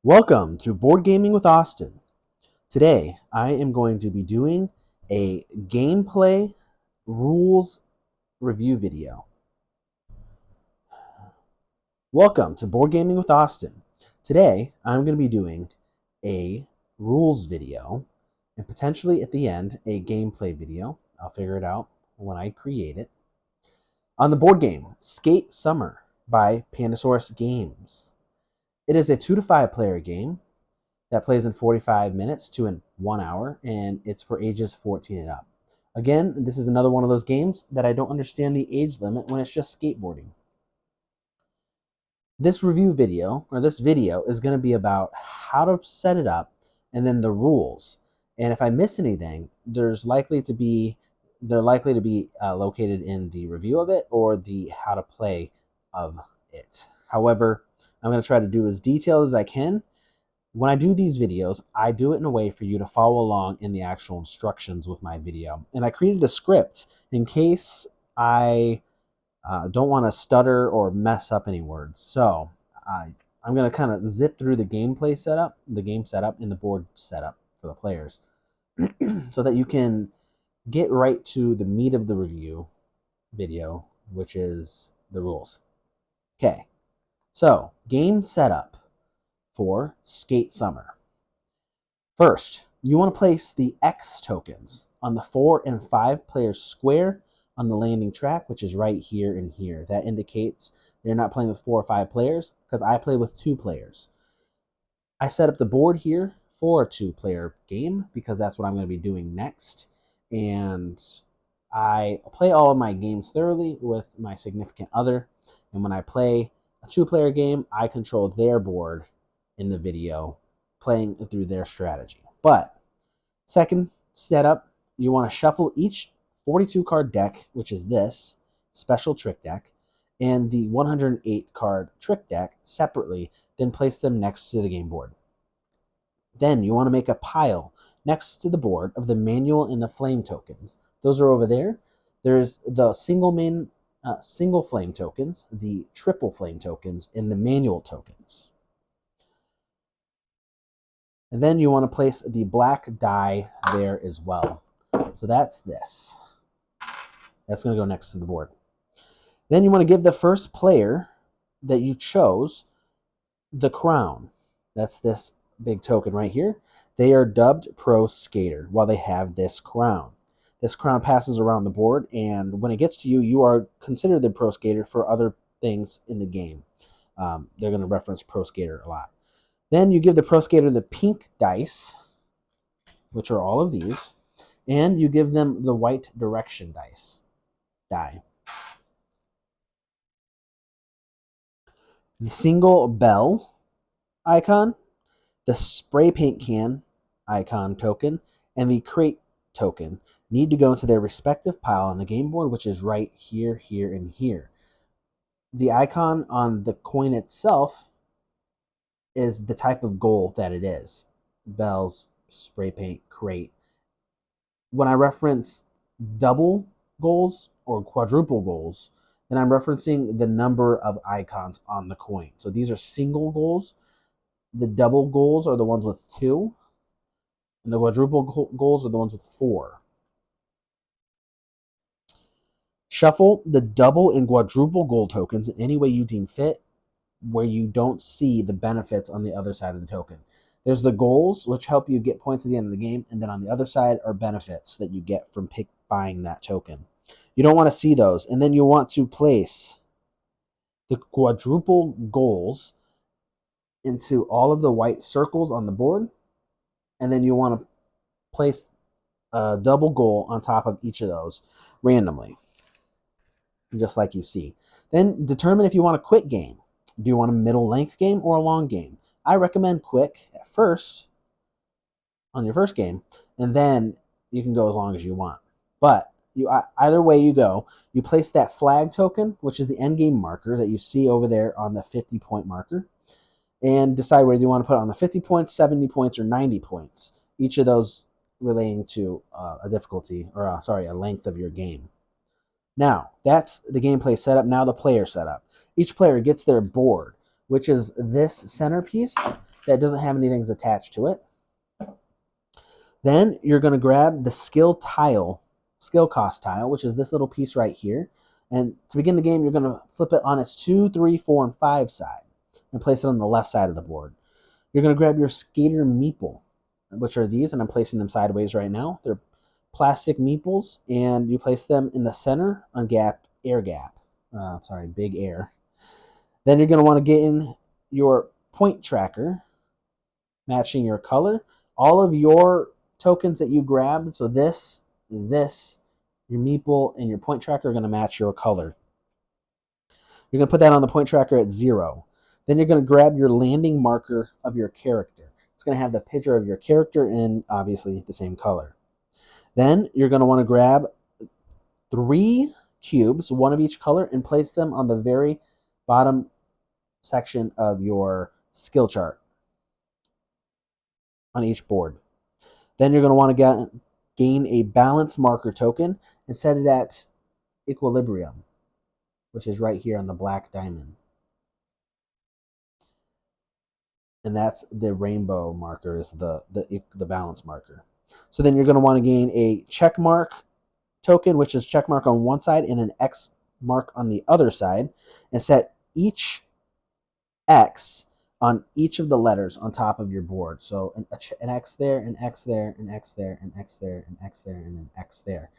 Welcome to Board Gaming with Austin. Today, I am going to be doing a gameplay rules review video. Welcome to Board Gaming with Austin. Today, I'm going to be doing a rules video and potentially at the end, a gameplay video. I'll figure it out when I create it. On the board game, Skate Summer by Pandasaurus Games. It is a 2 to 5 player game that plays in 45 minutes to in 1 hour, and it's for ages 14 and up. Again, this is another one of those games that I don't understand the age limit when it's just skateboarding. This review video, or this video, is going to be about how to set it up and then the rules. And if I miss anything, they're likely to be located in the review of it or the how to play of it. However, I'm going to try to do as detailed as I can. When I do these videos, I do it in a way for you to follow along in the actual instructions with my video. And I created a script in case I don't want to stutter or mess up any words. So I'm going to kind of zip through the gameplay setup, the game setup, and the board setup for the players so that you can get right to the meat of the review video, which is the rules. Okay, so game setup for Skate Summer. First, you want to place the X tokens on the 4 and 5 players square on the landing track, which is right here and here. That indicates you're not playing with 4 or 5 players because I play with 2 players. I set up the board here for a 2-player game because that's what I'm going to be doing next. And I play all of my games thoroughly with my significant other. And when I play a 2-player game, I control their board in the video, playing through their strategy. But second setup, you want to shuffle each 42 card deck, which is this special trick deck, and the 108 card trick deck separately, then place them next to the game board. Then you want to make a pile next to the board of the manual and the flame tokens. Those are over there. There's the single flame tokens, the triple flame tokens, and the manual tokens. And then you want to place the black die there as well. So that's this. That's going to go next to the board. Then you want to give the first player that you chose the crown. That's this big token right here. They are dubbed Pro Skater while they have this crown. This crown passes around the board, and when it gets to you, you are considered the Pro Skater for other things in the game. They're going to reference Pro Skater a lot. Then you give the Pro Skater the pink dice, which are all of these, and you give them the white direction die. The single bell icon, the spray paint can icon token, and the crate token need to go into their respective pile on the game board, which is right here, here, and here. The icon on the coin itself is the type of goal that it is. Bells, spray paint, crate. When I reference double goals or quadruple goals, then I'm referencing the number of icons on the coin. So these are single goals. The double goals are the ones with 2, and the quadruple goals are the ones with 4. Shuffle the double and quadruple goal tokens in any way you deem fit, where you don't see the benefits on the other side of the token. There's the goals, which help you get points at the end of the game, and then on the other side are benefits that you get from buying that token. You don't want to see those, and then you want to place the quadruple goals into all of the white circles on the board, and then you want to place a double goal on top of each of those randomly, just like you see. Then determine if you want a quick game. Do you want a middle length game or a long game? I recommend quick at first on your first game, and then you can go as long as you want. But either way you go, you place that flag token, which is the end game marker that you see over there on the 50-point marker, and decide whether you want to put it on the 50 points, 70 points, or 90 points. Each of those relating to a difficulty, or a length of your game. Now, that's the gameplay setup. Now the player setup. Each player gets their board, which is this centerpiece that doesn't have anything attached to it. Then you're going to grab the skill cost tile, which is this little piece right here. And to begin the game, you're going to flip it on its 2, 3, 4, and 5 side and place it on the left side of the board. You're going to grab your skater meeple, which are these, and I'm placing them sideways right now. They're plastic meeples, and you place them in the center on big air. Then you're going to want to get in your point tracker, matching your color. All of your tokens that you grab, so this, your meeple, and your point tracker are going to match your color. You're going to put that on the point tracker at 0. Then you're going to grab your landing marker of your character. It's going to have the picture of your character in, obviously, the same color. Then you're going to want to grab 3 cubes, 1 of each color, and place them on the very bottom section of your skill chart on each board. Then you're going to want to gain a balance marker token and set it at equilibrium, which is right here on the black diamond. And that's the rainbow marker, is the balance marker. So then you're going to want to gain a check mark token, which is check mark on one side and an X mark on the other side, and set each X on each of the letters on top of your board. So an X there, an X there, an X there, an X there, an X there, and an X there.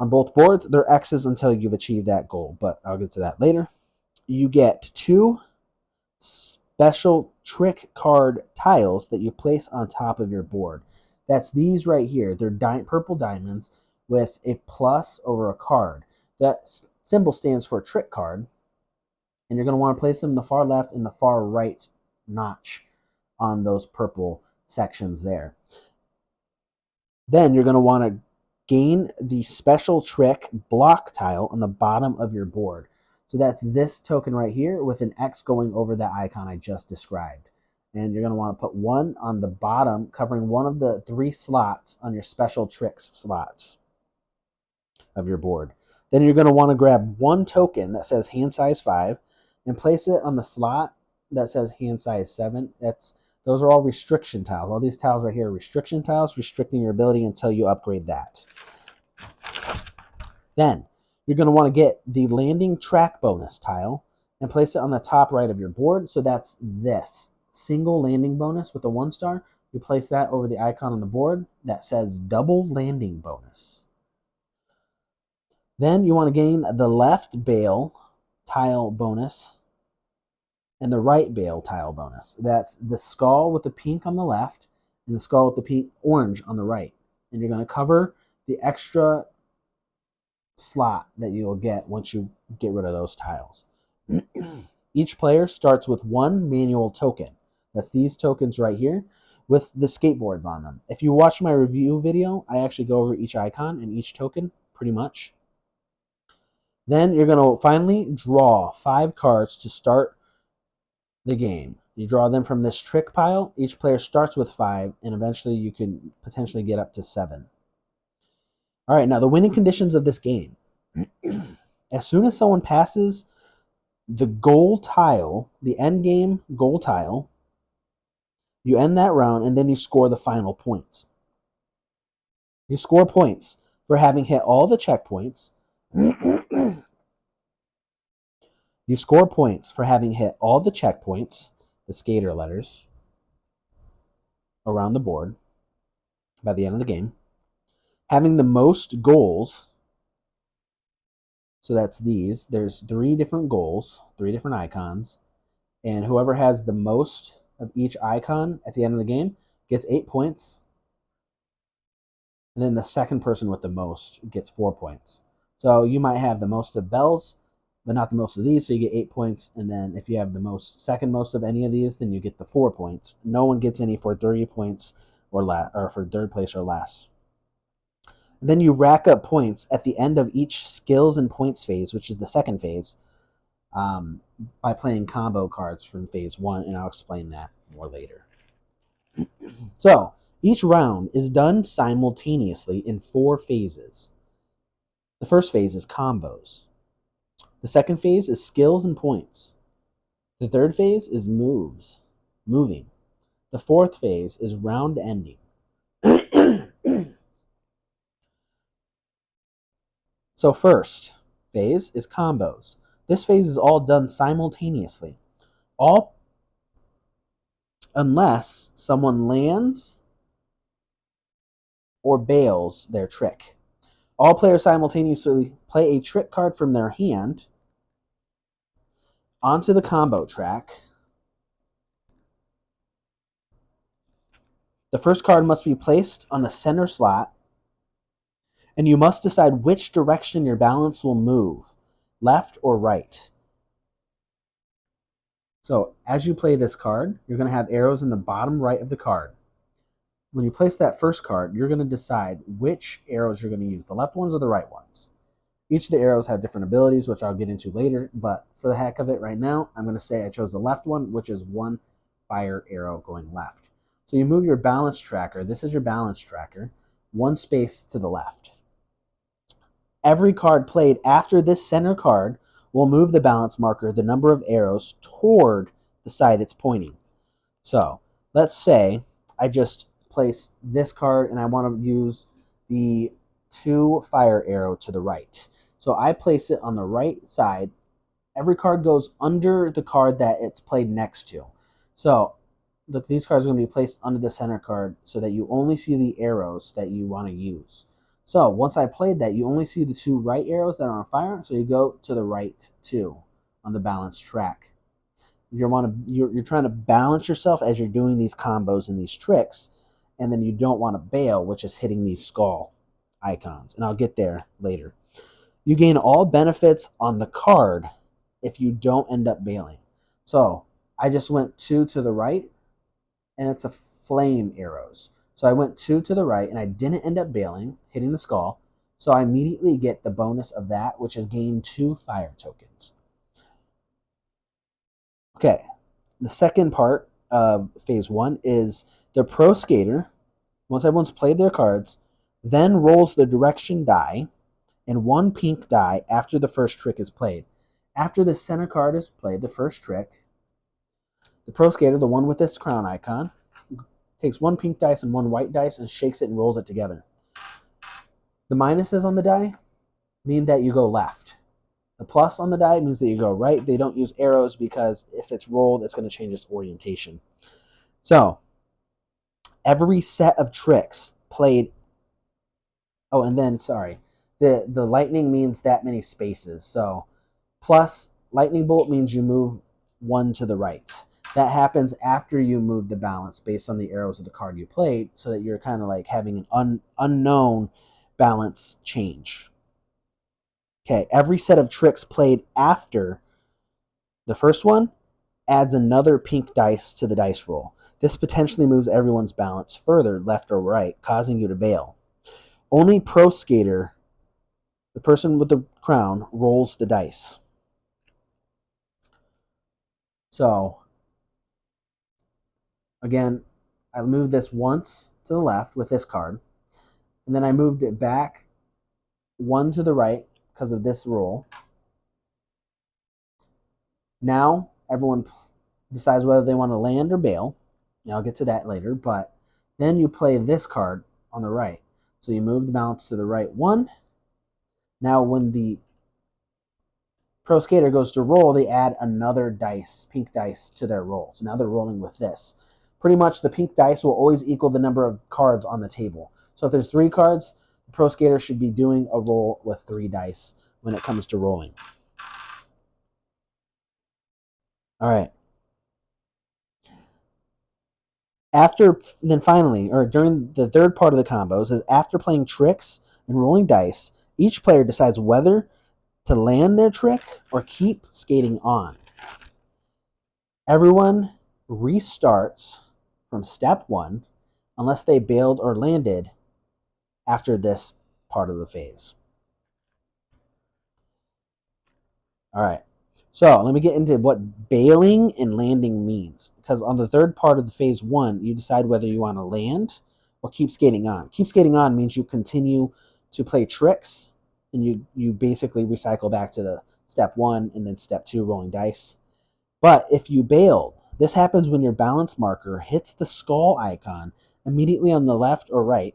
On both boards, they're X's until you've achieved that goal, but I'll get to that later. You get 2 special trick card tiles that you place on top of your board. That's these right here. They're purple diamonds with a plus over a card. That symbol stands for trick card, and you're going to want to place them in the far left and the far right notch on those purple sections there. Then you're going to want to gain the special trick block tile on the bottom of your board. So that's this token right here with an X going over that icon I just described. And you're going to want to put 1 on the bottom, covering one of the 3 slots on your special tricks slots of your board. Then you're going to want to grab 1 token that says hand size 5 and place it on the slot that says hand size 7. Those are all restriction tiles. All these tiles right here are restriction tiles, restricting your ability until you upgrade that. Then you're going to want to get the landing track bonus tile and place it on the top right of your board. So that's this single landing bonus with a 1 star. You place that over the icon on the board that says double landing bonus. Then you want to gain the left bail tile bonus and the right bail tile bonus. That's the skull with the pink on the left and the skull with the pink orange on the right. And you're going to cover the extra slot that you'll get once you get rid of those tiles. Each player starts with 1 manual token. That's these tokens right here with the skateboards on them. If you watch my review video, I actually go over each icon and each token pretty much. Then you're going to finally draw 5 cards to start the game. You draw them from this trick pile. Each player starts with 5, and eventually you can potentially get up to 7. All right, now the winning conditions of this game. As soon as someone passes the goal tile, the end game goal tile, you end that round, and then you score the final points. You score points for having hit all the checkpoints. You score points for having hit all the checkpoints, the skater letters, around the board by the end of the game. Having the most goals, so that's these. There's 3 different goals, 3 different icons, and whoever has the most of each icon at the end of the game gets 8 points. And then the second person with the most gets 4 points. So you might have the most of bells, but not the most of these, so you get 8 points. And then if you have the second most of any of these, then you get the 4 points. No one gets any for 30 points or less, or for third place or less. And then you rack up points at the end of each skills and points phase, which is the second phase, by playing combo cards from phase 1, and I'll explain that more later. So each round is done simultaneously in 4 phases. The first phase is combos. The second phase is skills and points. The third phase is moving. The fourth phase is round ending. So first phase is combos. This phase is all done simultaneously. All unless someone lands or bails their trick. All players simultaneously play a trick card from their hand onto the combo track. The first card must be placed on the center slot, and you must decide which direction your balance will move, left or right. So as you play this card, you're going to have arrows in the bottom right of the card. When you place that first card, you're going to decide which arrows you're going to use, the left ones or the right ones. Each of the arrows have different abilities, which I'll get into later, but for the heck of it right now, I'm going to say I chose the left one, which is one fire arrow going left. So you move your balance tracker, this is your balance tracker, one space to the left. Every card played after this center card will move the balance marker the number of arrows toward the side it's pointing. So let's say I just placed this card and I want to use the 2 fire arrow to the right. So I place it on the right side. Every card goes under the card that it's played next to. So these cards are going to be placed under the center card so that you only see the arrows that you want to use. So once I played that, you only see the 2 right arrows that are on fire, so you go to the right 2 on the balance track. You're trying to balance yourself as you're doing these combos and these tricks, and then you don't want to bail, which is hitting these skull icons, and I'll get there later. You gain all benefits on the card if you don't end up bailing. So I just went 2 to the right, and it's a flame arrows. So I went 2 to the right, and I didn't end up bailing, hitting the skull, so I immediately get the bonus of that, which is gain 2 fire tokens. Okay, the second part of phase 1 is the pro skater, once everyone's played their cards, then rolls the direction die and 1 pink die after the first trick is played. After the center card is played, the first trick, the pro skater, the one with this crown icon, takes 1 pink dice and 1 white dice and shakes it and rolls it together. The minuses on the die mean that you go left. The plus on the die means that you go right. They don't use arrows because if it's rolled, it's going to change its orientation. So every set of tricks played. Oh, and then, sorry, the lightning means that many spaces. So plus lightning bolt means you move 1 to the right. That happens after you move the balance based on the arrows of the card you played, so that you're kind of like having an unknown balance change. Okay, every set of tricks played after the first one adds another pink dice to the dice roll. This potentially moves everyone's balance further left or right, causing you to bail. Only pro skater, the person with the crown, rolls the dice. So, again, I moved this once to the left with this card, and then I moved it back 1 to the right because of this roll. Now, everyone decides whether they want to land or bail. I'll get to that later, but then you play this card on the right. So you move the balance to the right 1. Now, when the pro skater goes to roll, they add another dice, pink dice, to their roll. So now they're rolling with this. Pretty much the pink dice will always equal the number of cards on the table. So if there's 3 cards, the pro skater should be doing a roll with 3 dice when it comes to rolling. All right. Finally, or during the third part of the combos, is after playing tricks and rolling dice, each player decides whether to land their trick or keep skating on. Everyone restarts from step 1 unless they bailed or landed after this part of the phase. All right. So let me get into what bailing and landing means. Because on the third part of the phase 1, you decide whether you want to land or keep skating on. Keep skating on means you continue to play tricks, and you basically recycle back to the step 1 and then step 2 rolling dice. But if you bailed This happens when your balance marker hits the skull icon immediately on the left or right.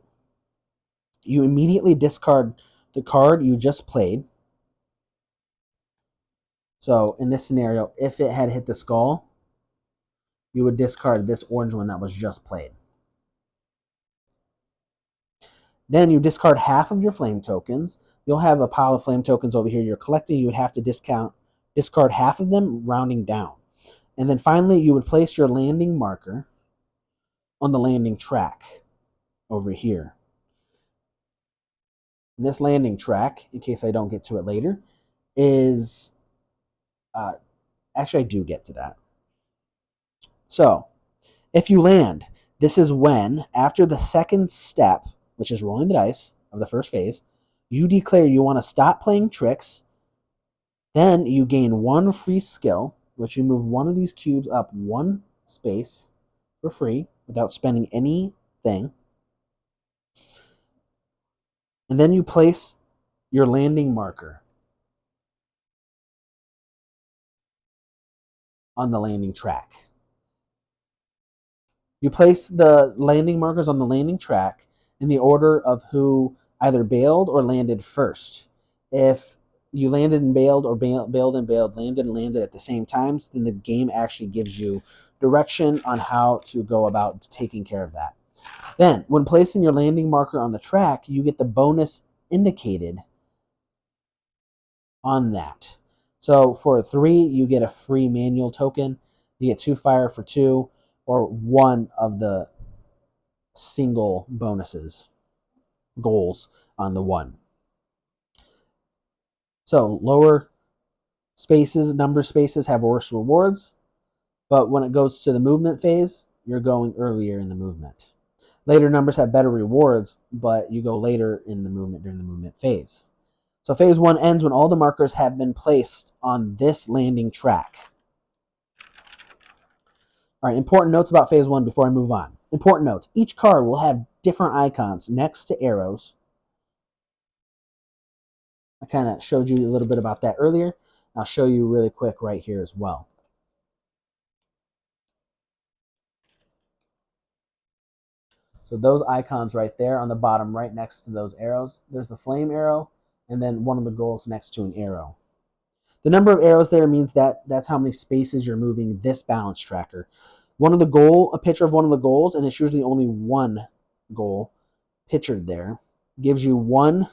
You immediately discard the card you just played. So in this scenario, if it had hit the skull, you would discard this orange one that was just played. Then you discard half of your flame tokens. You'll have a pile of flame tokens over here you're collecting. You would have to discard half of them, rounding down. And then finally, you would place your landing marker on the landing track over here. And this landing track, in case I don't get to it later, is actually I do get to that. So if you land, this is when, after the second step, which is rolling the dice of the first phase, you declare you want to stop playing tricks. Then you gain one free skill, which you move one of these cubes up one space for free without spending anything. And then you place your landing marker on the landing track. You place the landing markers on the landing track in the order of who either bailed or landed first. If you landed and bailed, or bailed and bailed, landed and landed at the same times, then the game actually gives you direction on how to go about taking care of that. Then, when placing your landing marker on the track, you get the bonus indicated on that. So for 3, you get a free manual token. You get 2 fire for 2, or 1 of the single bonuses, goals on the 1. So lower spaces, number spaces have worse rewards, but when it goes to the movement phase, you're going earlier in the movement. Later numbers have better rewards, but you go later in the movement during the movement phase. So phase 1 ends when all the markers have been placed on this landing track. All right, important notes about phase 1 before I move on. Important notes. Each card will have different icons next to arrows. I kind of showed you a little bit about that earlier. I'll show you really quick right here as well. So those icons right there on the bottom right next to those arrows, there's the flame arrow and then one of the goals next to an arrow. The number of arrows there means that that's how many spaces you're moving this balance tracker. A picture of one of the goals, and it's usually only one goal pictured there, gives you 1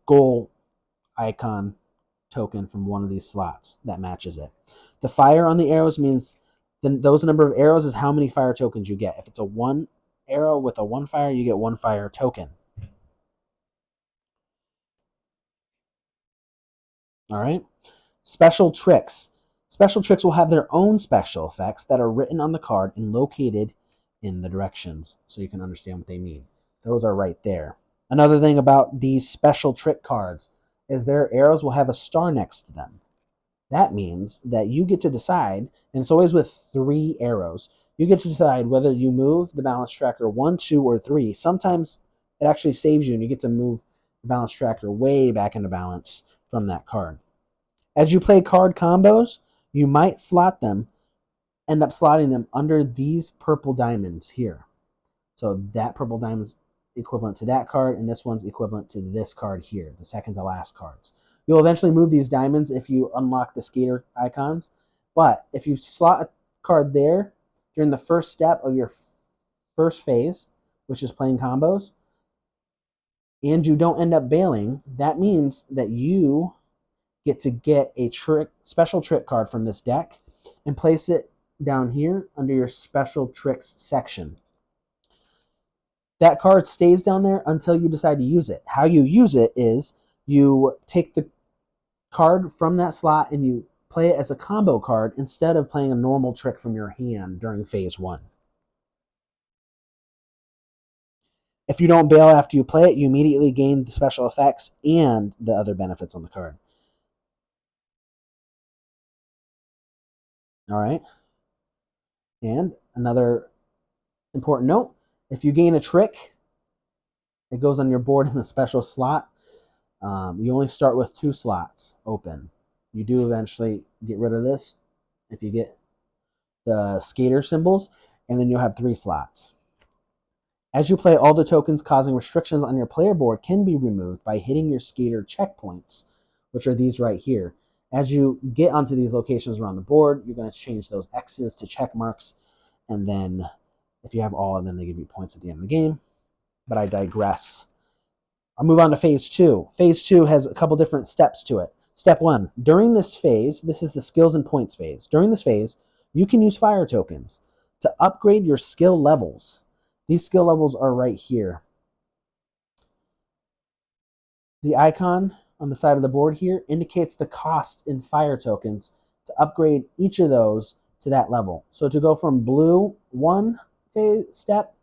goal icon token from one of these slots that matches it. The fire on the arrows means those number of arrows is how many fire tokens you get. If it's a 1 arrow with a 1 fire, you get 1 fire token. All right. Special tricks. Special tricks will have their own special effects that are written on the card and located in the directions so you can understand what they mean. Those are right there. Another thing about these special trick cards is their arrows will have a star next to them. That means that you get to decide, and it's always with 3 arrows, you get to decide whether you move the balance tracker 1, 2, or 3. Sometimes it actually saves you and you get to move the balance tracker way back into balance from that card. As you play card combos, you might end up slotting them under these purple diamonds here. So that purple diamond is equivalent to that card, and this one's equivalent to this card here, the second to last cards. You'll eventually move these diamonds if you unlock the skater icons, but if you slot a card there during the first step of your first phase, which is playing combos, and you don't end up bailing, that means that you get to get a special trick card from this deck and place it down here under your special tricks section. That card stays down there until you decide to use it. How you use it is you take the card from that slot and you play it as a combo card instead of playing a normal trick from your hand during phase 1. If you don't bail after you play it, you immediately gain the special effects and the other benefits on the card. All right. And another important note, if you gain a trick, it goes on your board in the special slot. You only start with 2 slots open. You do eventually get rid of this if you get the skater symbols, and then you'll have 3 slots. As you play, all the tokens causing restrictions on your player board can be removed by hitting your skater checkpoints, which are these right here. As you get onto these locations around the board, you're going to change those X's to check marks, and then if you have all of them, they give you points at the end of the game. But I digress. I'll move on to phase 2. Phase 2 has a couple different steps to it. Step 1, during this phase, this is the skills and points phase. During this phase, you can use fire tokens to upgrade your skill levels. These skill levels are right here. The icon on the side of the board here indicates the cost in fire tokens to upgrade each of those to that level. So to go from blue 1 phase step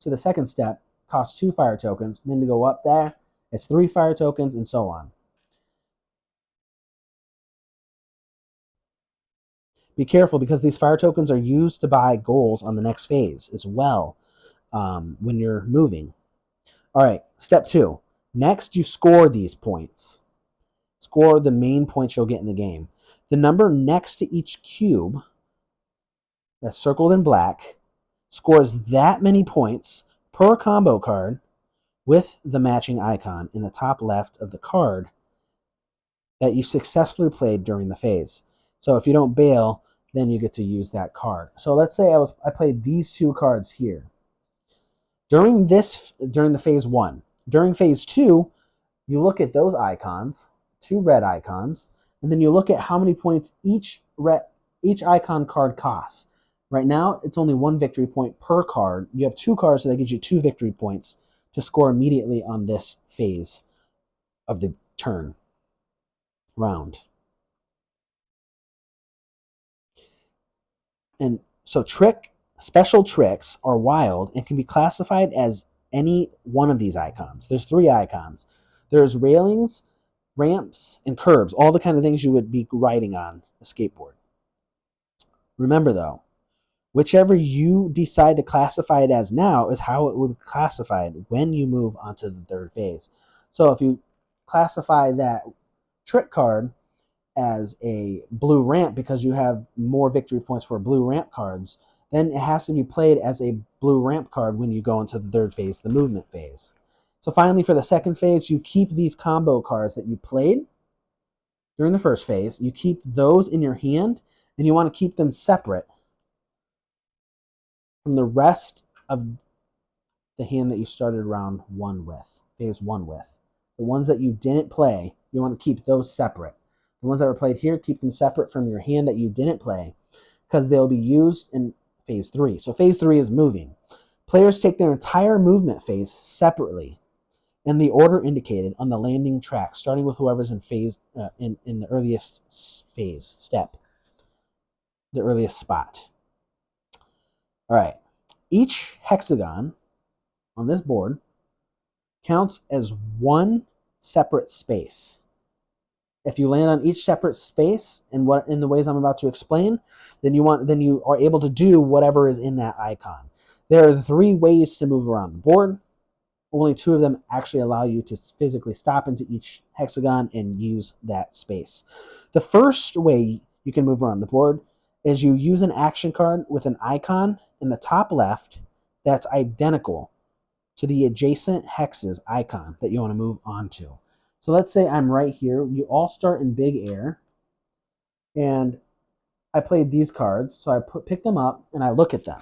to the second step costs 2 fire tokens. Then to go up there, it's 3 fire tokens, and so on. Be careful because these fire tokens are used to buy goals on the next phase as well when you're moving. All right, step 2. Next, you score these points. Score the main points you'll get in the game. The number next to each cube that's circled in black scores that many points per combo card with the matching icon in the top left of the card that you successfully played during the phase. So if you don't bail, then you get to use that card. So let's say I played these 2 cards here. During the phase 1. During phase 2, you look at those icons, 2 red icons, and then you look at how many points each icon card costs. Right now, it's only 1 victory point per card. You have 2 cards, so that gives you 2 victory points to score immediately on this phase of the turn round. And so special tricks are wild and can be classified as any one of these icons. There's 3 icons. There's railings, ramps, and curbs, all the kind of things you would be riding on a skateboard. Remember though, whichever you decide to classify it as now is how it would be classified when you move onto the 3rd phase. So if you classify that trick card as a blue ramp because you have more victory points for blue ramp cards, then it has to be played as a blue ramp card when you go into the 3rd phase, the movement phase. So finally, for the 2nd phase, you keep these combo cards that you played during the 1st phase. You keep those in your hand, and you want to keep them separate from the rest of the hand that you started round 1 with, phase 1 with. The ones that you didn't play, you want to keep those separate. The ones that were played here, keep them separate from your hand that you didn't play because they'll be used in phase 3. So phase 3 is moving. Players take their entire movement phase separately in the order indicated on the landing track, starting with whoever's in phase in the earliest phase step, the earliest spot. All right. Each hexagon on this board counts as 1 separate space. If you land on each separate space in the ways I'm about to explain, then you are able to do whatever is in that icon. There are 3 ways to move around the board. Only 2 of them actually allow you to physically stop into each hexagon and use that space. The first way you can move around the board is you use an action card with an icon in the top left that's identical to the adjacent hexes icon that you want to move onto. So let's say I'm right here. You all start in big air, and I played these cards, so I pick them up and I look at them.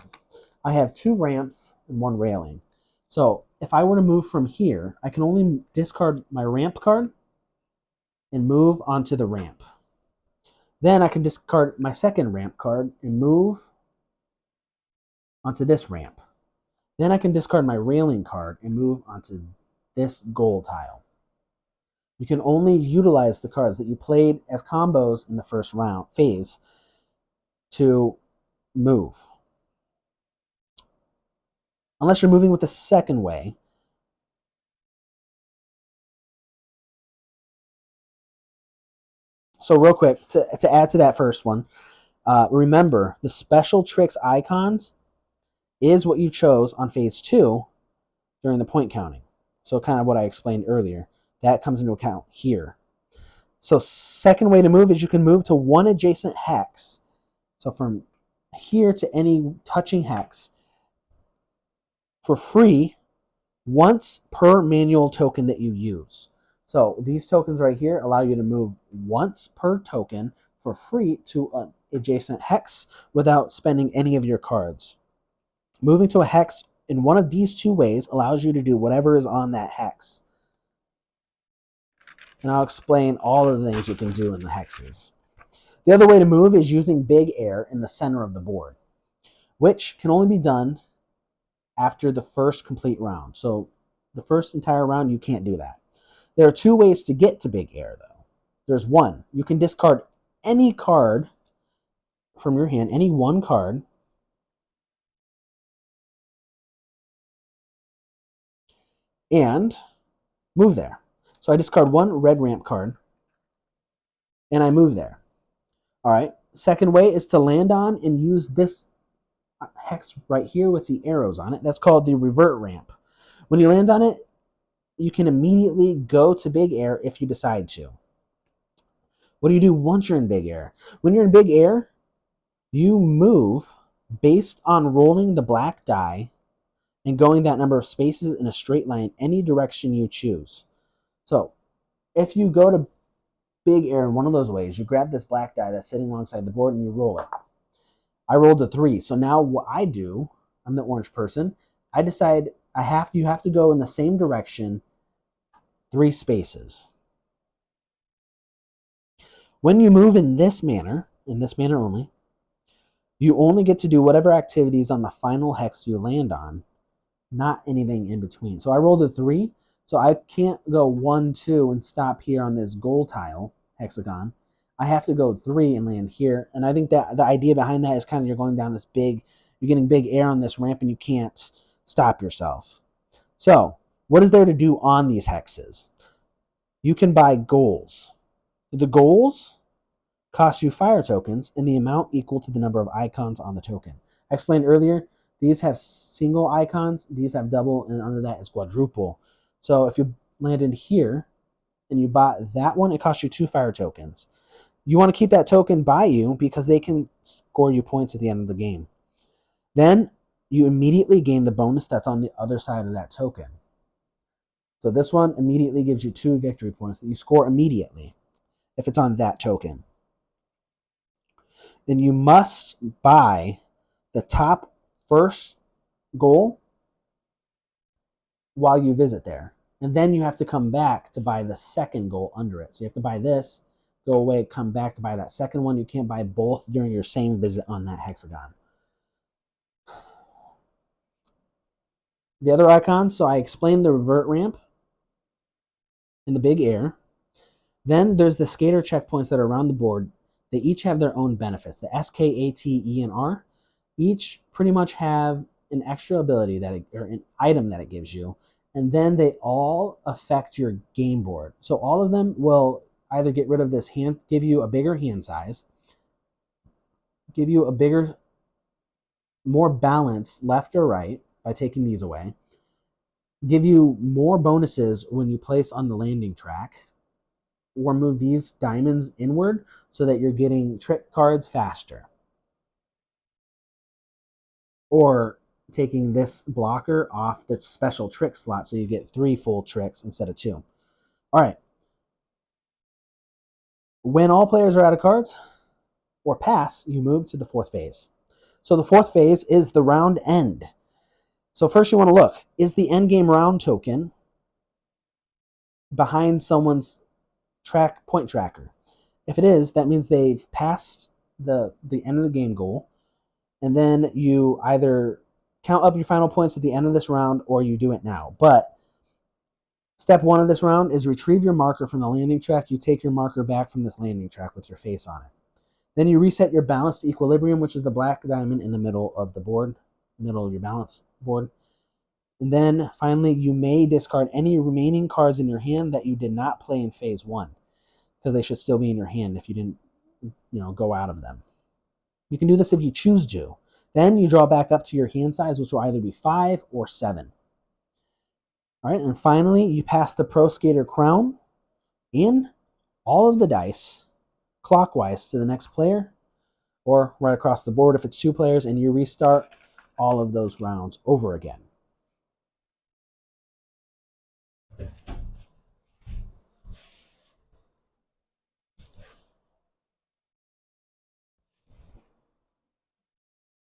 I have 2 ramps and 1 railing. So if I were to move from here, I can only discard my ramp card and move onto the ramp. Then I can discard my second ramp card and move onto this ramp. Then I can discard my railing card and move onto this goal tile. You can only utilize the cards that you played as combos in the first round phase to move. Unless you're moving with the second way. So real quick, to add to that first one, remember the special tricks icons is what you chose on phase 2 during the point counting. So kind of what I explained earlier. That comes into account here. So second way to move is you can move to 1 adjacent hex. So from here to any touching hex for free once per manual token that you use. So these tokens right here allow you to move once per token for free to an adjacent hex without spending any of your cards. Moving to a hex in one of these two ways allows you to do whatever is on that hex. And I'll explain all of the things you can do in the hexes. The other way to move is using Big Air in the center of the board, which can only be done after the first complete round. So the first entire round, you can't do that. There are two ways to get to Big Air, though. There's one. You can discard any card from your hand, any one card, and move there. So I discard one red ramp card, and I move there. All right. Second way is to land on and use this hex right here with the arrows on it. That's called the revert ramp. When you land on it, you can immediately go to Big Air if you decide to. What do you do once you're in Big Air? When you're in Big Air, you move based on rolling the black die and going that number of spaces in a straight line any direction you choose. So if you go to Big Air in one of those ways, you grab this black die that's sitting alongside the board and you roll it. I rolled a 3. So now what I do, I'm the orange person, I decide you have to go in the same direction 3 spaces. When you move in this manner only, you only get to do whatever activities on the final hex you land on, not anything in between. So I rolled a 3, so I can't go 1, 2 and stop here on this goal tile, hexagon. I have to go 3 and land here. And I think that the idea behind that is kind of you're going down you're getting Big Air on this ramp and you can't stop yourself. So what is there to do on these hexes? You can buy goals. The goals cost you fire tokens in the amount equal to the number of icons on the token. I explained earlier, these have single icons, these have double, and under that is quadruple. So if you landed here and you bought that one, it costs you 2 fire tokens. You want to keep that token by you because they can score you points at the end of the game. Then you immediately gain the bonus that's on the other side of that token. So this one immediately gives you 2 victory points that you score immediately if it's on that token. Then you must buy the top first goal while you visit there. And then you have to come back to buy the second goal under it. So you have to buy this, go away, come back to buy that second one. You can't buy both during your same visit on that hexagon. The other icons, so I explained the revert ramp and the Big Air. Then there's the skater checkpoints that are around the board. They each have their own benefits. The S, K, A, T, E, and R each pretty much have an extra ability or an item that it gives you. And then they all affect your game board. So all of them will either get rid of this hand, give you a bigger hand size, give you a bigger, more balance left or right by taking these away, give you more bonuses when you place on the landing track, or move these diamonds inward so that you're getting trick cards faster. Or taking this blocker off the special trick slot so you get 3 full tricks instead of 2. All right. When all players are out of cards or pass, you move to the 4th phase. So the 4th phase is the round end. So first you want to look, is the end game round token behind someone's point tracker? If it is, that means they've passed the end of the game goal, and then you either count up your final points at the end of this round or you do it now. But step 1 of this round is retrieve your marker from the landing track. You take your marker back from this landing track with your face on it. Then you reset your balance to equilibrium, which is the black diamond in the middle of the board, middle of your balance board. And then finally, you may discard any remaining cards in your hand that you did not play in phase 1, because they should still be in your hand if you didn't, go out of them. You can do this if you choose to. Then you draw back up to your hand size, which will either be 5 or 7. All right, and finally, you pass the Pro Skater crown in all of the dice clockwise to the next player, or right across the board if it's 2 players, and you restart all of those rounds over again.